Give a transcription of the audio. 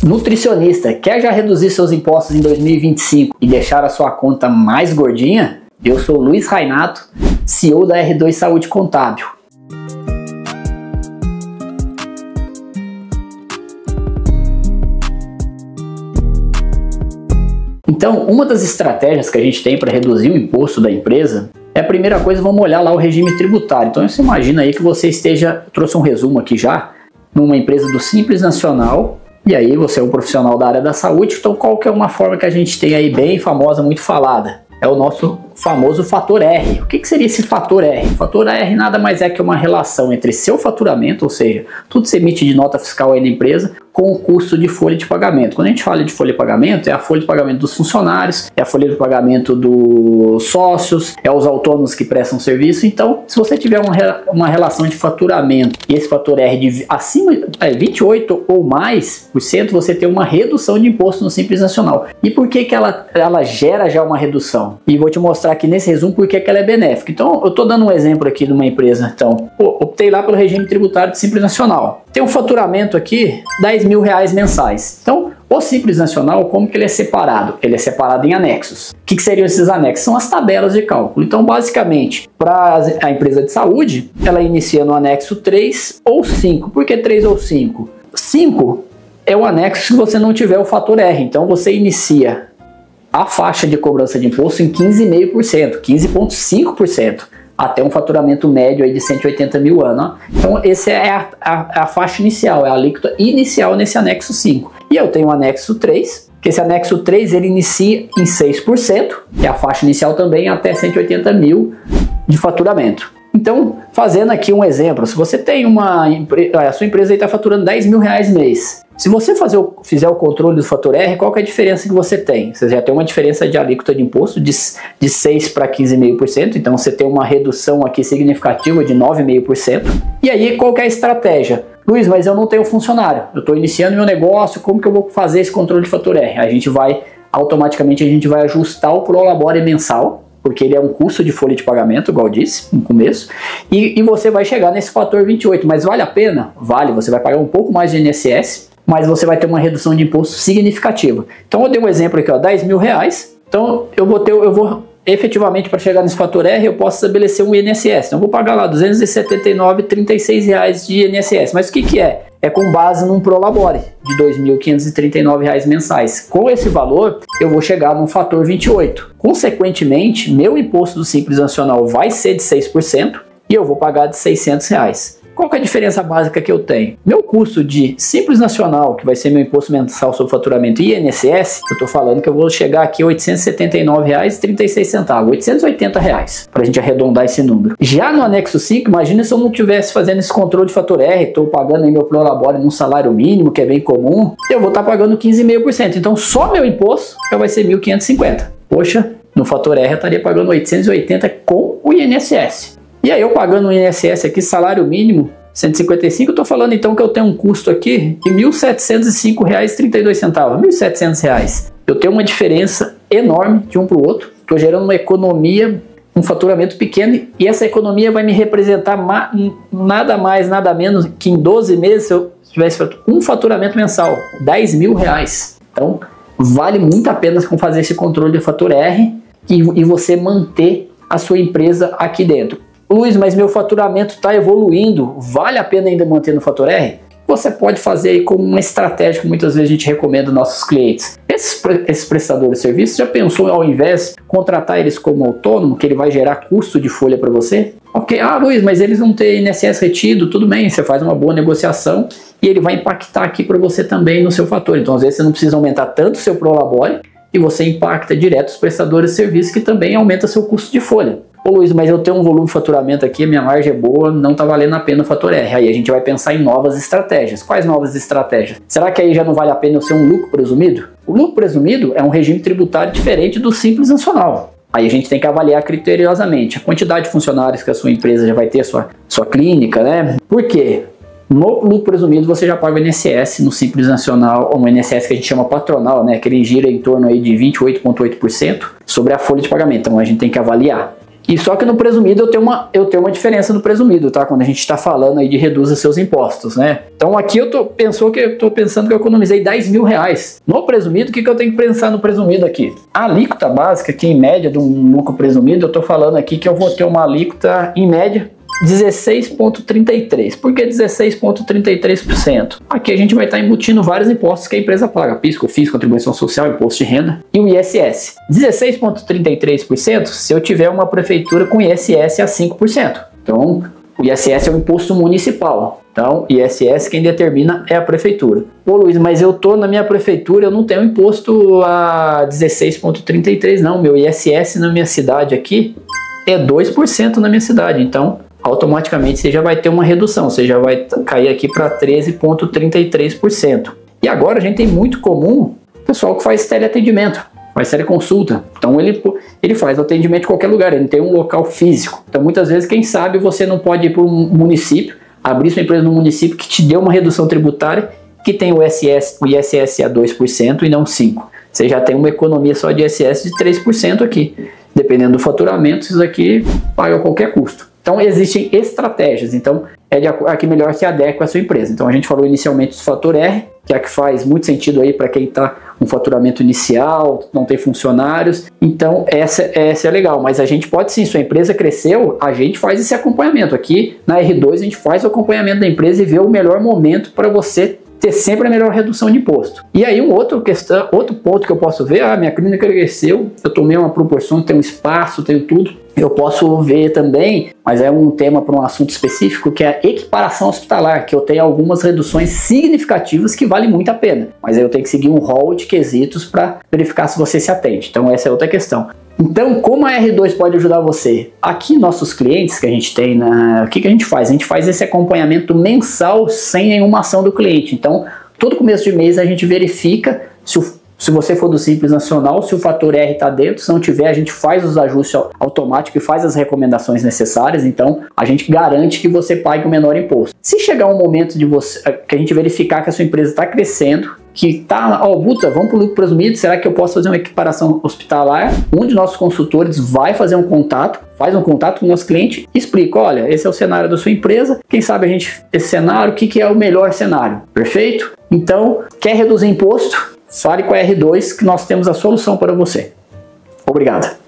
Nutricionista, quer já reduzir seus impostos em 2025 e deixar a sua conta mais gordinha? Eu sou Luiz Rainato, CEO da R2 Saúde Contábil. Então, uma das estratégias que a gente tem para reduzir o imposto da empresa é a primeira coisa, vamos olhar lá o regime tributário. Então você imagina aí que você trouxe um resumo aqui já, numa empresa do Simples Nacional, e aí você é um profissional da área da saúde, então qual que é uma forma que a gente tem aí bem famosa, muito falada? É o nosso famoso fator R. O que seria esse fator R? O fator R nada mais é que uma relação entre seu faturamento, ou seja, tudo que você emite de nota fiscal aí na empresa, com o custo de folha de pagamento. Quando a gente fala de folha de pagamento, é a folha de pagamento dos funcionários, é a folha de pagamento dos sócios, é os autônomos que prestam serviço. Então, se você tiver uma relação de faturamento e esse fator R de acima de 28 ou mais por cento, você tem uma redução de imposto no Simples Nacional. E por que ela gera já uma redução? E vou te mostrar aqui nesse resumo por que ela é benéfica. Então, eu estou dando um exemplo aqui de uma empresa. Então, optei lá pelo regime tributário de Simples Nacional. Tem um faturamento aqui, R$10 mil mensais. Então, o Simples Nacional, como que ele é separado? Ele é separado em anexos. O que seriam esses anexos? São as tabelas de cálculo. Então, basicamente, para a empresa de saúde, ela inicia no anexo 3 ou 5. Por que 3 ou 5? 5 é o anexo se você não tiver o fator R. Então, você inicia a faixa de cobrança de imposto em 15,5%, 15,5%, até um faturamento médio aí de 180 mil ano. Então, essa é a faixa inicial, é a alíquota inicial nesse anexo 5. E eu tenho o anexo 3, que esse anexo 3 ele inicia em 6%, que é a faixa inicial também, até 180 mil de faturamento. Então, fazendo aqui um exemplo, se você tem a sua empresa está faturando R$10 mil mês. Se você fizer o controle do fator R, qual que é a diferença que você tem? Você já tem uma diferença de alíquota de imposto de 6 para 15,5%, então você tem uma redução aqui significativa de 9,5%. E aí, qual que é a estratégia? Luiz, mas eu não tenho funcionário, eu estou iniciando meu negócio, como que eu vou fazer esse controle de fator R? Automaticamente a gente vai ajustar o Prolabore mensal, porque ele é um custo de folha de pagamento, igual eu disse no começo, e você vai chegar nesse fator 28, mas vale a pena? Vale, você vai pagar um pouco mais de INSS, mas você vai ter uma redução de imposto significativa. Então eu dei um exemplo aqui, ó, R$10 mil, então eu vou efetivamente, para chegar nesse fator R, eu posso estabelecer um INSS, então eu vou pagar lá R$ 279,36 de INSS, mas o que é? É com base num Prolabore de R$ 2.539 mensais. Com esse valor, eu vou chegar num fator 28. Consequentemente, meu imposto do Simples Nacional vai ser de 6% e eu vou pagar de R$ 600. Qual que é a diferença básica que eu tenho? Meu custo de Simples Nacional, que vai ser meu imposto mensal sobre faturamento, e INSS, eu estou falando que eu vou chegar aqui a R$ 879,36, R$ 880, para a gente arredondar esse número. Já no anexo 5, imagina se eu não estivesse fazendo esse controle de fator R, estou pagando aí meu Prolabore num salário mínimo, que é bem comum, eu vou estar pagando 15,5%. Então só meu imposto já vai ser R$ 1.550. Poxa, no fator R eu estaria pagando 880 com o INSS. E aí eu pagando o INSS aqui, salário mínimo, 155, eu estou falando então que eu tenho um custo aqui de R$ 1.705,32, R$ 1.700. Eu tenho uma diferença enorme de um para o outro, estou gerando uma economia, um faturamento pequeno, e essa economia vai me representar nada mais, nada menos que em 12 meses, se eu tivesse um faturamento mensal, R$10 mil. Então, vale muito a pena fazer esse controle de fator R e você manter a sua empresa aqui dentro. Luiz, mas meu faturamento está evoluindo, vale a pena ainda manter no fator R? Você pode fazer aí como uma estratégia que muitas vezes a gente recomenda aos nossos clientes. Esses prestadores de serviço, já pensou ao invés de contratar eles como autônomo, que ele vai gerar custo de folha para você? Ok, Luiz, mas eles não têm INSS retido, tudo bem, você faz uma boa negociação e ele vai impactar aqui para você também no seu fator. Então às vezes você não precisa aumentar tanto o seu Prolabore e você impacta direto os prestadores de serviço, que também aumenta seu custo de folha. Ô Luiz, mas eu tenho um volume de faturamento aqui, minha margem é boa, não está valendo a pena o fator R. Aí a gente vai pensar em novas estratégias. Quais novas estratégias? Será que aí já não vale a pena eu ser um lucro presumido? O lucro presumido é um regime tributário diferente do Simples Nacional. Aí a gente tem que avaliar criteriosamente a quantidade de funcionários que a sua empresa já vai ter, sua clínica, né? Por quê? No lucro presumido você já paga o INSS no Simples Nacional, ou um INSS que a gente chama patronal, né? Que ele gira em torno aí de 28,8% sobre a folha de pagamento. Então a gente tem que avaliar. E só que no presumido eu tenho uma diferença no presumido, tá? Quando a gente está falando aí de reduza seus impostos, né? Então aqui eu tô pensando que eu economizei 10 mil reais. No presumido, o que eu tenho que pensar no presumido aqui? A alíquota básica, que em média de um lucro presumido, eu tô falando aqui que eu vou ter uma alíquota em média 16,33%. Por que 16,33%? Aqui a gente vai estar embutindo vários impostos que a empresa paga: PIS, COFINS, contribuição social, imposto de renda e o ISS. 16,33% se eu tiver uma prefeitura com ISS a 5%. Então, o ISS é o imposto municipal. Então, ISS quem determina é a prefeitura. Pô, Luiz, mas eu tô na minha prefeitura, eu não tenho imposto a 16,33%, não. Meu ISS na minha cidade aqui é 2% na minha cidade. Então, automaticamente você já vai ter uma redução, você já vai cair aqui para 13,33%. E agora a gente tem muito comum o pessoal que faz teleatendimento, faz teleconsulta. Então ele faz atendimento em qualquer lugar, ele tem um local físico. Então muitas vezes, quem sabe, você não pode ir para um município, abrir sua empresa no município que te deu uma redução tributária, que tem o ISS a 2% e não 5%. Você já tem uma economia só de ISS de 3% aqui. Dependendo do faturamento, isso aqui paga qualquer custo. Então existem estratégias, então é a que melhor se adequa à sua empresa. Então a gente falou inicialmente do fator R, que é a que faz muito sentido aí para quem está com faturamento inicial, não tem funcionários. Então essa é legal, mas a gente pode sim, sua empresa cresceu, a gente faz esse acompanhamento. Aqui na R2 a gente faz o acompanhamento da empresa e vê o melhor momento para você ter sempre a melhor redução de imposto. E aí outro ponto que eu posso ver: minha clínica cresceu, eu tomei uma proporção, tenho espaço, tenho tudo. Eu posso ver também, mas é um tema para um assunto específico, que é a equiparação hospitalar, que eu tenho algumas reduções significativas que valem muito a pena, mas aí eu tenho que seguir um rol de quesitos para verificar se você se atende. Então essa é outra questão. Então, como a R2 pode ajudar você? Aqui, nossos clientes que a gente tem, o que a gente faz? A gente faz esse acompanhamento mensal sem nenhuma ação do cliente. Então, todo começo de mês a gente verifica se você for do Simples Nacional, se o fator R está dentro. Se não tiver, a gente faz os ajustes automáticos e faz as recomendações necessárias. Então, a gente garante que você pague o menor imposto. Se chegar um momento que a gente verificar que a sua empresa está crescendo, que tá, Buta, vamos para o lucro presumido, será que eu posso fazer uma equiparação hospitalar? Um de nossos consultores vai fazer um contato, faz um contato com o nosso cliente, explica: olha, esse é o cenário da sua empresa, quem sabe esse cenário, o que é o melhor cenário? Perfeito? Então, quer reduzir imposto? Fale com a R2 que nós temos a solução para você. Obrigado.